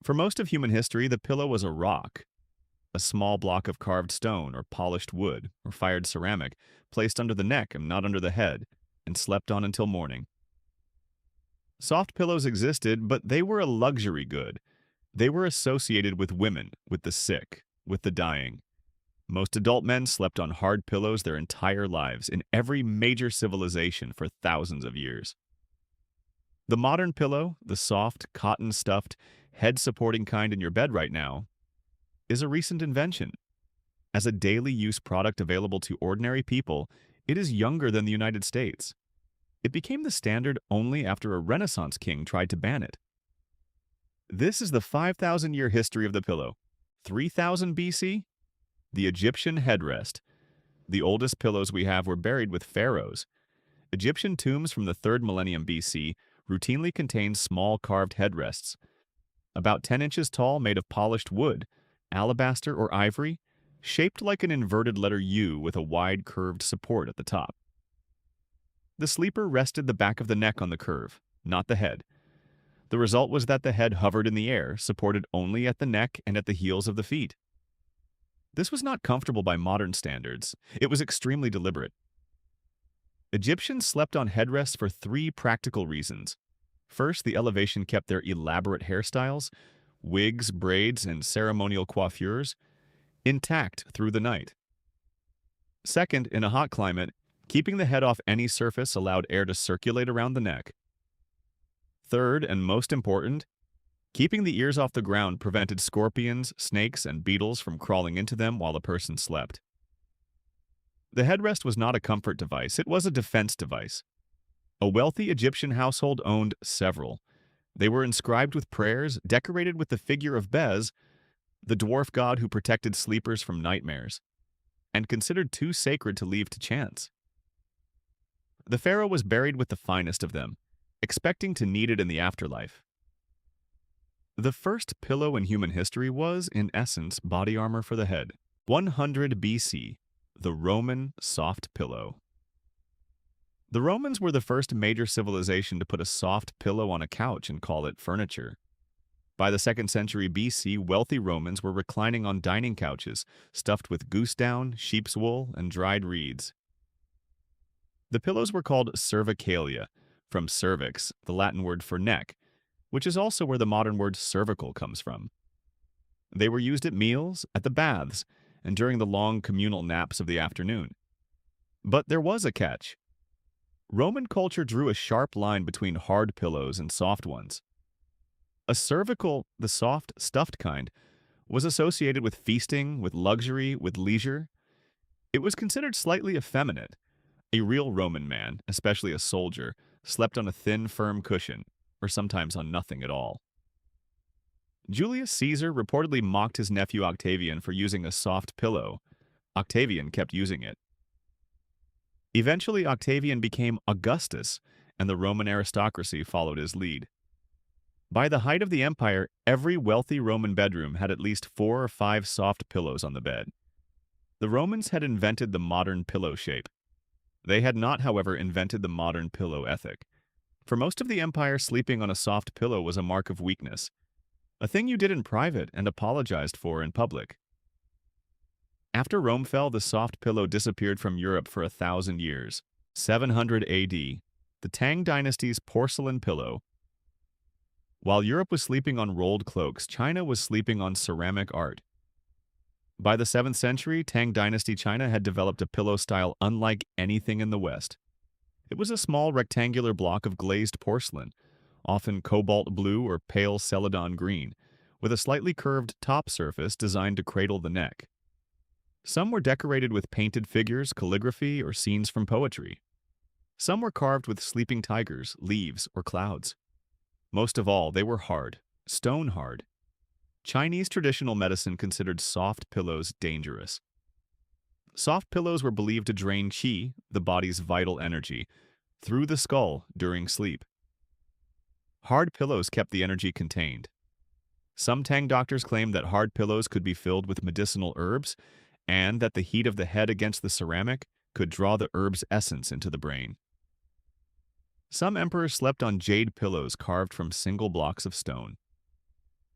For most of human history, the pillow was a rock, a small block of carved stone or polished wood or fired ceramic placed under the neck and not under the head, and slept on until morning. Soft pillows existed, but they were a luxury good. They were associated with women, with the sick, with the dying. Most adult men slept on hard pillows their entire lives in every major civilization for thousands of years. The modern pillow, the soft, cotton-stuffed, head-supporting kind in your bed right now, is a recent invention. As a daily use product available to ordinary people, it is younger than the United States. It became the standard only after a Renaissance king tried to ban it. This is the 5,000-year history of the pillow. 3000 BC? The Egyptian Headrest. The oldest pillows we have were buried with pharaohs. Egyptian tombs from the 3rd millennium BC routinely contain small carved headrests, about 10 inches tall, made of polished wood, alabaster or ivory, shaped like an inverted letter U with a wide curved support at the top. The sleeper rested the back of the neck on the curve, not the head. The result was that the head hovered in the air, supported only at the neck and at the heels of the feet. This was not comfortable by modern standards. It was extremely deliberate. Egyptians slept on headrests for 3 practical reasons. First, the elevation kept their elaborate hairstyles, wigs, braids, and ceremonial coiffures, intact through the night. Second, in a hot climate, keeping the head off any surface allowed air to circulate around the neck. Third, and most important, keeping the ears off the ground prevented scorpions, snakes, and beetles from crawling into them while a person slept. The headrest was not a comfort device, it was a defense device. A wealthy Egyptian household owned several. They were inscribed with prayers, decorated with the figure of Bez, the dwarf god who protected sleepers from nightmares, and considered too sacred to leave to chance. The pharaoh was buried with the finest of them, expecting to need it in the afterlife. The first pillow in human history was, in essence, body armor for the head. 100 BC, the Roman soft pillow. The Romans were the first major civilization to put a soft pillow on a couch and call it furniture. By the 2nd century BC, wealthy Romans were reclining on dining couches, stuffed with goose down, sheep's wool, and dried reeds. The pillows were called cervicalia, from cervix, the Latin word for neck, which is also where the modern word cervical comes from. They were used at meals, at the baths, and during the long communal naps of the afternoon. But there was a catch. Roman culture drew a sharp line between hard pillows and soft ones. A cervical, the soft, stuffed kind, was associated with feasting, with luxury, with leisure. It was considered slightly effeminate. A real Roman man, especially a soldier, slept on a thin, firm cushion, or sometimes on nothing at all. Julius Caesar reportedly mocked his nephew Octavian for using a soft pillow. Octavian kept using it. Eventually, Octavian became Augustus, and the Roman aristocracy followed his lead. By the height of the empire, every wealthy Roman bedroom had at least 4 or 5 soft pillows on the bed. The Romans had invented the modern pillow shape. They had not, however, invented the modern pillow ethic. For most of the empire, sleeping on a soft pillow was a mark of weakness, a thing you did in private and apologized for in public. After Rome fell, the soft pillow disappeared from Europe for 1,000 years. 700 AD, the Tang Dynasty's porcelain pillow. While Europe was sleeping on rolled cloaks, China was sleeping on ceramic art. By the 7th century, Tang Dynasty China had developed a pillow style unlike anything in the West. It was a small rectangular block of glazed porcelain, often cobalt blue or pale celadon green, with a slightly curved top surface designed to cradle the neck. Some were decorated with painted figures, calligraphy, or scenes from poetry. Some were carved with sleeping tigers, leaves, or clouds. Most of all, they were hard, stone hard. Chinese traditional medicine considered soft pillows dangerous. Soft pillows were believed to drain qi, the body's vital energy, through the skull during sleep. Hard pillows kept the energy contained. Some Tang doctors claimed that hard pillows could be filled with medicinal herbs and that the heat of the head against the ceramic could draw the herb's essence into the brain. Some emperors slept on jade pillows carved from single blocks of stone.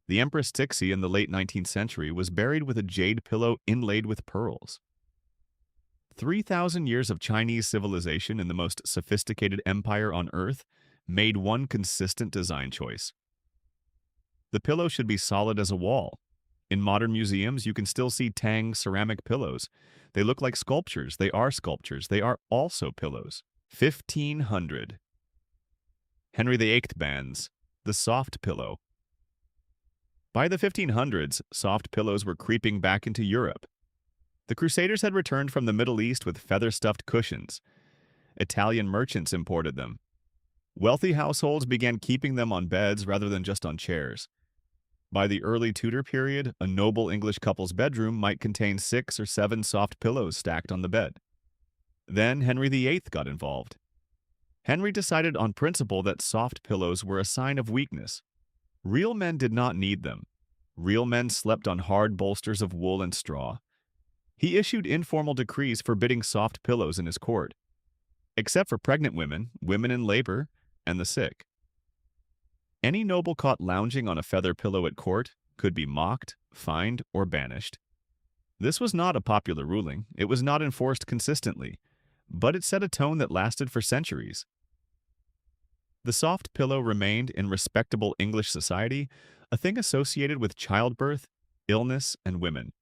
The Empress Tixi in the late 19th century was buried with a jade pillow inlaid with pearls. 3,000 years of Chinese civilization in the most sophisticated empire on Earth made one consistent design choice. The pillow should be solid as a wall. In modern museums, you can still see Tang ceramic pillows. They look like sculptures. They are sculptures. They are also pillows. 1500. Henry VIII bans the soft pillow. By the 1500s, soft pillows were creeping back into Europe. The Crusaders had returned from the Middle East with feather-stuffed cushions. Italian merchants imported them. Wealthy households began keeping them on beds rather than just on chairs. By the early Tudor period, a noble English couple's bedroom might contain 6 or 7 soft pillows stacked on the bed. Then Henry VIII got involved. Henry decided on principle that soft pillows were a sign of weakness. Real men did not need them. Real men slept on hard bolsters of wool and straw. He issued informal decrees forbidding soft pillows in his court, except for pregnant women, women in labor, and the sick. Any noble caught lounging on a feather pillow at court could be mocked, fined, or banished. This was not a popular ruling. It was not enforced consistently, but it set a tone that lasted for centuries. The soft pillow remained, in respectable English society, a thing associated with childbirth, illness, and women.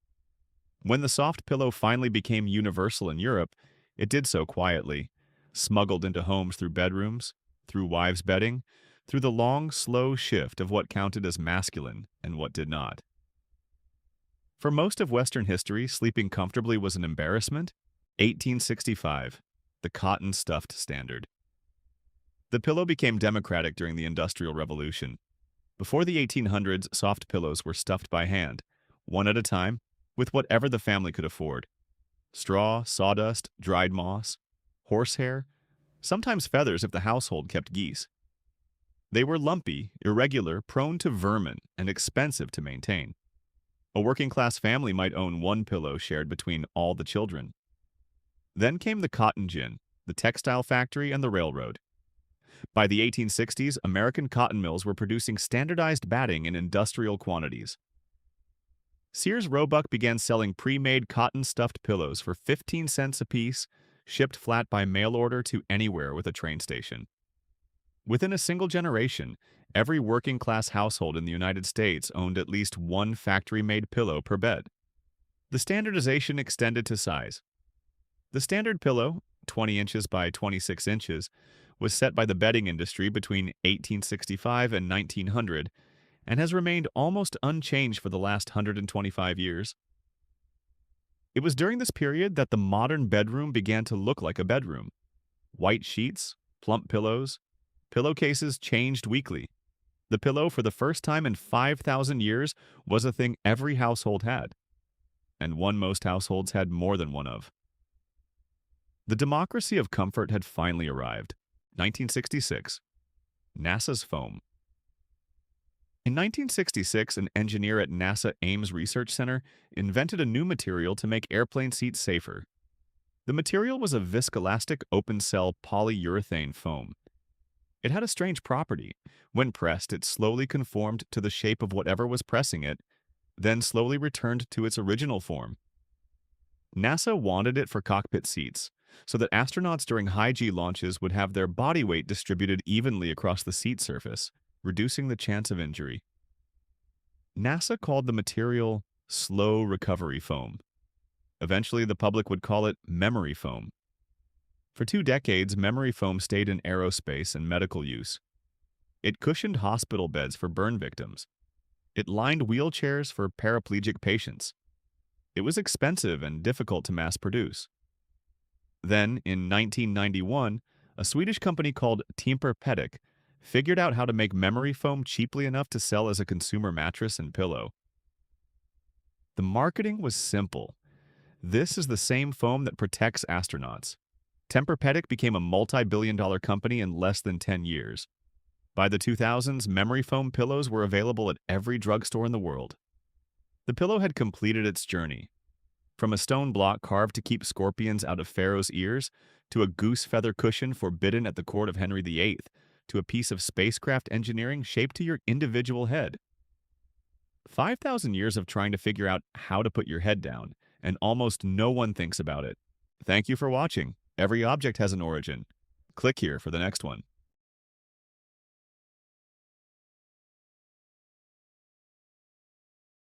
When the soft pillow finally became universal in Europe, it did so quietly, smuggled into homes through bedrooms, through wives' bedding, through the long, slow shift of what counted as masculine and what did not. For most of Western history, sleeping comfortably was an embarrassment. 1865, the cotton-stuffed standard. The pillow became democratic during the Industrial Revolution. Before the 1800s, soft pillows were stuffed by hand, one at a time, with whatever the family could afford. Straw, sawdust, dried moss, horsehair, sometimes feathers if the household kept geese. They were lumpy, irregular, prone to vermin, and expensive to maintain. A working-class family might own one pillow shared between all the children. Then came the cotton gin, the textile factory, and the railroad. By the 1860s, American cotton mills were producing standardized batting in industrial quantities. Sears Roebuck began selling pre-made cotton-stuffed pillows for 15 cents apiece, shipped flat by mail order to anywhere with a train station. Within a single generation, every working-class household in the United States owned at least one factory-made pillow per bed. The standardization extended to size. The standard pillow, 20 inches by 26 inches, was set by the bedding industry between 1865 and 1900 and has remained almost unchanged for the last 125 years. It was during this period that the modern bedroom began to look like a bedroom. White sheets, plump pillows, pillowcases changed weekly. The pillow, for the first time in 5,000 years, was a thing every household had, and one most households had more than one of. The democracy of comfort had finally arrived. 1966. NASA's foam. In 1966, an engineer at NASA Ames Research Center invented a new material to make airplane seats safer. The material was a viscoelastic open-cell polyurethane foam. It had a strange property. When pressed, it slowly conformed to the shape of whatever was pressing it, then slowly returned to its original form. NASA wanted it for cockpit seats, so that astronauts during high-G launches would have their body weight distributed evenly across the seat surface, reducing the chance of injury. NASA called the material slow recovery foam. Eventually, the public would call it memory foam. For 2 decades, memory foam stayed in aerospace and medical use. It cushioned hospital beds for burn victims. It lined wheelchairs for paraplegic patients. It was expensive and difficult to mass produce. Then, in 1991, a Swedish company called Tempur-Pedic figured out how to make memory foam cheaply enough to sell as a consumer mattress and pillow. The marketing was simple. This is the same foam that protects astronauts. Tempur-Pedic became a multi-billion-dollar company in less than 10 years. By the 2000s, memory foam pillows were available at every drugstore in the world. The pillow had completed its journey. From a stone block carved to keep scorpions out of Pharaoh's ears, to a goose feather cushion forbidden at the court of Henry VIII, to a piece of spacecraft engineering shaped to your individual head. 5,000 years of trying to figure out how to put your head down, and almost no one thinks about it. Thank you for watching. Every object has an origin. Click here for the next one.